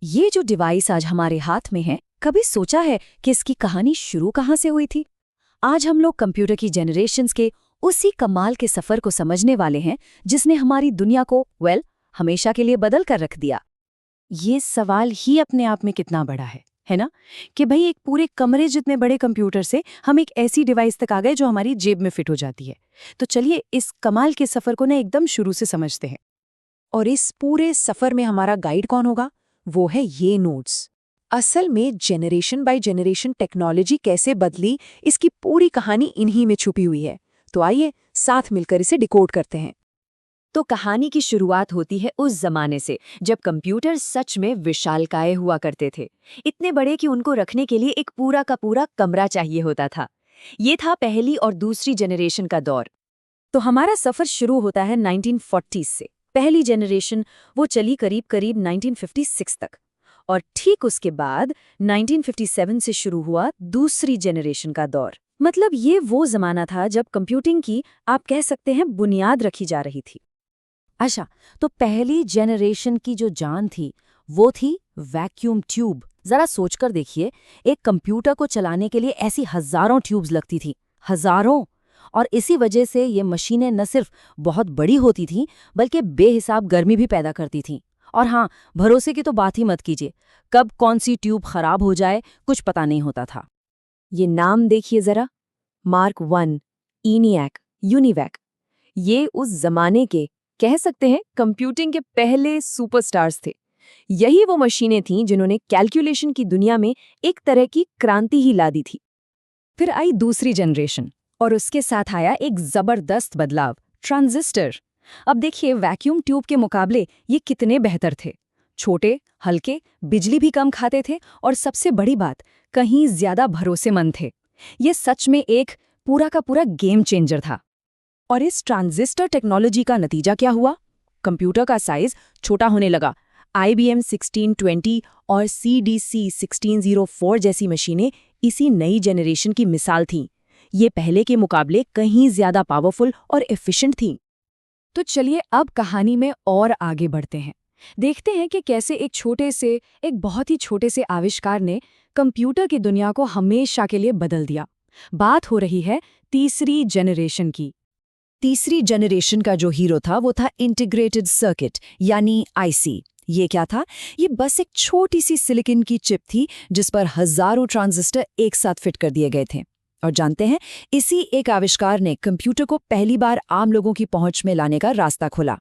ये जो डिवाइस आज हमारे हाथ में है, कभी सोचा है कि इसकी कहानी शुरू कहाँ से हुई थी? आज हम लोग कंप्यूटर की जनरेशन्स के उसी कमाल के सफर को समझने वाले हैं जिसने हमारी दुनिया को हमेशा के लिए बदल कर रख दिया। ये सवाल ही अपने आप में कितना बड़ा है ना? कि भाई एक पूरे कमरे जितने बड़े कंप्यूटर से हम एक ऐसी डिवाइस तक आ गए जो हमारी जेब में फिट हो जाती है। तो चलिए इस कमाल के सफर को ना एकदम शुरू से समझते हैं। और इस पूरे सफर में हमारा गाइड कौन होगा? वो है ये नोट्स। असल में जनरेशन बाय जनरेशन टेक्नोलॉजी कैसे बदली, इसकी पूरी कहानी इन्हीं में छुपी हुई है। तो आइए साथ मिलकर इसे डिकोड करते हैं। तो कहानी की शुरुआत होती है उस जमाने से जब कंप्यूटर सच में विशालकाय हुआ करते थे, इतने बड़े कि उनको रखने के लिए एक पूरा का पूरा कमरा चाहिए होता था। ये था पहली और दूसरी जनरेशन का दौर। तो हमारा सफर शुरू होता है 1940s से। पहली जनरेशन वो चली करीब करीब 1956 तक, और ठीक उसके बाद 1957 से शुरू हुआ दूसरी जनरेशन का दौर। मतलब ये वो जमाना था जब कंप्यूटिंग की, आप कह सकते हैं, बुनियाद रखी जा रही थी। अच्छा, तो पहली जनरेशन की जो जान थी वो थी वैक्यूम ट्यूब। जरा सोचकर देखिए, एक कंप्यूटर को चलाने के लिए ऐसी हजारों ट्यूब्स लगती थी, हजारों। और इसी वजह से ये मशीनें न सिर्फ बहुत बड़ी होती थीं बल्कि बेहिसाब गर्मी भी पैदा करती थीं। और हाँ, भरोसे की तो बात ही मत कीजिए, कब कौन सी ट्यूब खराब हो जाए कुछ पता नहीं होता था। ये नाम देखिए जरा, मार्क 1, ENIAC, यूनिवैक। ये उस जमाने के, कह सकते हैं, कंप्यूटिंग के पहले सुपरस्टार्स थे। यही वो मशीनें थीं जिन्होंने कैलकुलेशन की दुनिया में एक तरह की क्रांति ही ला दी थी। फिर आई दूसरी जनरेशन, और उसके साथ आया एक जबरदस्त बदलाव, ट्रांजिस्टर। अब देखिए, वैक्यूम ट्यूब के मुकाबले ये कितने बेहतर थे। छोटे, हल्के, बिजली भी कम खाते थे, और सबसे बड़ी बात, कहीं ज्यादा भरोसेमंद थे। ये सच में एक पूरा का पूरा गेम चेंजर था। और इस ट्रांजिस्टर टेक्नोलॉजी का नतीजा क्या हुआ? कंप्यूटर का साइज छोटा होने लगा। IBM 1620 और CDC 1604 जैसी मशीनें इसी नई जनरेशन की मिसाल थीं। ये पहले के मुकाबले कहीं ज्यादा पावरफुल और एफिशिएंट थीं। तो चलिए अब कहानी में और आगे बढ़ते हैं। देखते हैं कि कैसे एक बहुत ही छोटे से आविष्कार ने कंप्यूटर की दुनिया को हमेशा के लिए बदल दिया। बात हो रही है तीसरी जनरेशन की। तीसरी जनरेशन का जो हीरो था वो था इंटीग्रेटेड सर्किट, यानी IC। ये क्या था? ये बस एक छोटी सी सिलिकॉन की चिप थी जिस पर हजारों ट्रांजिस्टर एक साथ फिट कर दिए गए थे। और जानते हैं, इसी एक आविष्कार ने कंप्यूटर को पहली बार आम लोगों की पहुंच में लाने का रास्ता खोला।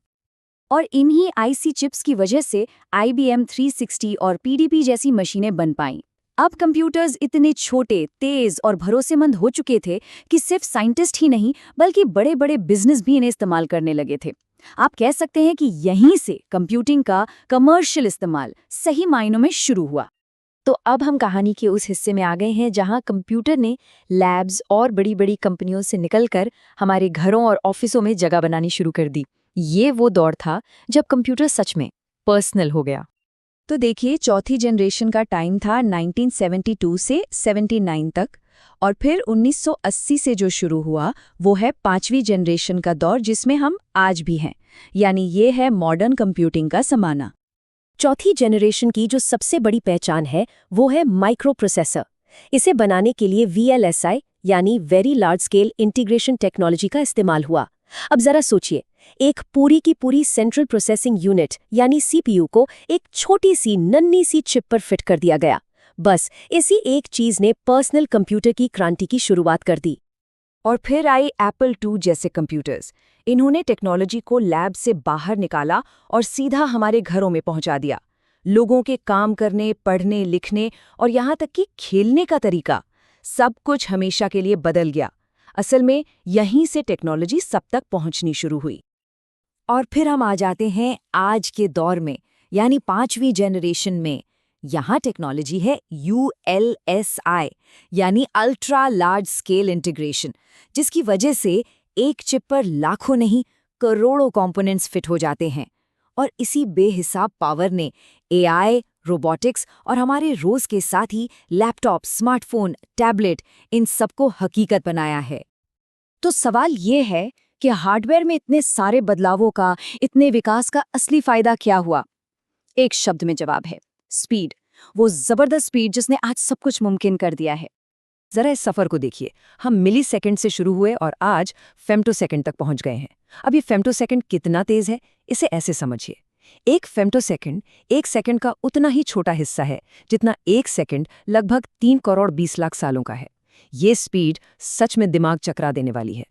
और इन्हीं IC चिप्स की वजह से IBM 360 और PDP जैसी मशीनें बन पाईं। अब कंप्यूटर्स इतने छोटे, तेज और भरोसेमंद हो चुके थे कि सिर्फ साइंटिस्ट ही नहीं बल्कि बड़े-बड़े बिजनेस भी इन्हें इस्तेमाल करने लगे थे। आप कह सकते हैं कि यहीं से कंप्यूटिंग का कमर्शियल इस्तेमाल सही मायनों में शुरू हुआ। तो अब हम कहानी के उस हिस्से में आ गए हैं जहां कंप्यूटर ने लैब्स और बड़ी-बड़ी कंपनियों से निकलकर हमारे घरों और ऑफिसों में जगह बनानी शुरू कर दी। ये वो दौर था जब कंप्यूटर सच में पर्सनल हो गया। तो देखिए, चौथी जनरेशन का टाइम था 1972 से 79 तक, और फिर 1980 से जो शुरू हुआ वो है पांचवी जनरेशन का दौर जिसमें हम आज भी हैं। यानी ये है मॉडर्न कंप्यूटिंग का ज़माना। चौथी जनरेशन की जो सबसे बड़ी पहचान है वो है माइक्रो प्रोसेसर। इसे बनाने के लिए VLSI यानी very large scale integration technology का इस्तेमाल हुआ। अब जरा सोचिए, एक पूरी की पूरी सेंट्रल प्रोसेसिंग यूनिट यानी CPU को एक छोटी सी नन्ही सी चिप पर फिट कर दिया गया। बस इसी एक चीज ने पर्सनल कंप्यूटर की क्रांति की शुरुआत कर दी। और फिर आई Apple II जैसे कंप्यूटर्स। इन्होंने टेक्नोलॉजी को लैब से बाहर निकाला और सीधा हमारे घरों में पहुंचा दिया। लोगों के काम करने, पढ़ने, लिखने और यहाँ तक कि खेलने का तरीका, सब कुछ हमेशा के लिए बदल गया। असल में यहीं से टेक्नोलॉजी सब तक पहुंचनी शुरू हुई। और फिर हम आ जाते हैं आज के दौर में, यानी पांचवी जनरेशन में। यहाँ टेक्नोलॉजी है ULSI यानी अल्ट्रा लार्ज स्केल इंटीग्रेशन, जिसकी वजह से एक चिप पर लाखों नहीं करोड़ों कंपोनेंट्स फिट हो जाते हैं। और इसी बेहिसाब पावर ने AI, रोबोटिक्स और हमारे रोज के साथ ही लैपटॉप, स्मार्टफोन, टैबलेट, इन सबको हकीकत बनाया है। तो सवाल ये है कि हार्डवेयर में इतने सारे बदलावों का, इतने विकास का असली फायदा क्या हुआ? एक शब्द में जवाब है, स्पीड, वो जबरदस्त स्पीड जिसने आज सब कुछ मुमकिन कर दिया है। जरा इस सफर को देखिए। हम मिली सेकेंड से शुरू हुए और आज फेम्टोसेकंड तक पहुंच गए हैं। अब ये फेम्टोसेकंड कितना तेज है, इसे ऐसे समझिए। एक फेम्टोसेकंड 1 सेकंड का उतना ही छोटा हिस्सा है जितना 1 सेकंड लगभग 3 करोड़ 20 लाख सालों का है। ये स्पीड सच में दिमाग चकरा देने वाली है।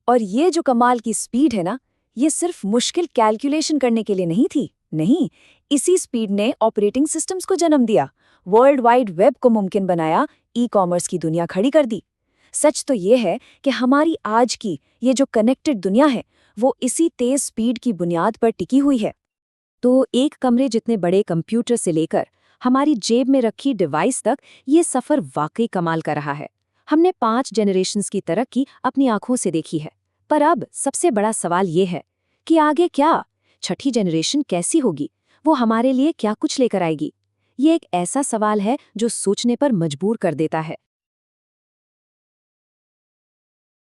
और ये जो कमाल की स्पीड है ना, ये सिर्फ मुश्किल कैलकुलेशन करने के लिए नहीं थी। नहीं, इसी स्पीड ने ऑपरेटिंग सिस्टम्स को जन्म दिया, वर्ल्ड वाइड वेब को मुमकिन बनाया, ई-कॉमर्स की दुनिया खड़ी कर दी। सच तो ये है कि हमारी आज की ये जो कनेक्टेड दुनिया है, वो इसी तेज स्पीड की बुनियाद पर टिकी हुई है। तो एक कमरे जितने बड़े कंप्यूटर से लेकर हमारी जेब में रखी डिवाइस तक, ये सफर वाकई कमाल का रहा है। हमने 5 जनरेशन्स की तरक्की अपनी आंखों से देखी है। पर अब सबसे बड़ा सवाल ये है कि आगे क्या? छठी जनरेशन कैसी होगी? वो हमारे लिए क्या कुछ लेकर आएगी? ये एक ऐसा सवाल है जो सोचने पर मजबूर कर देता है।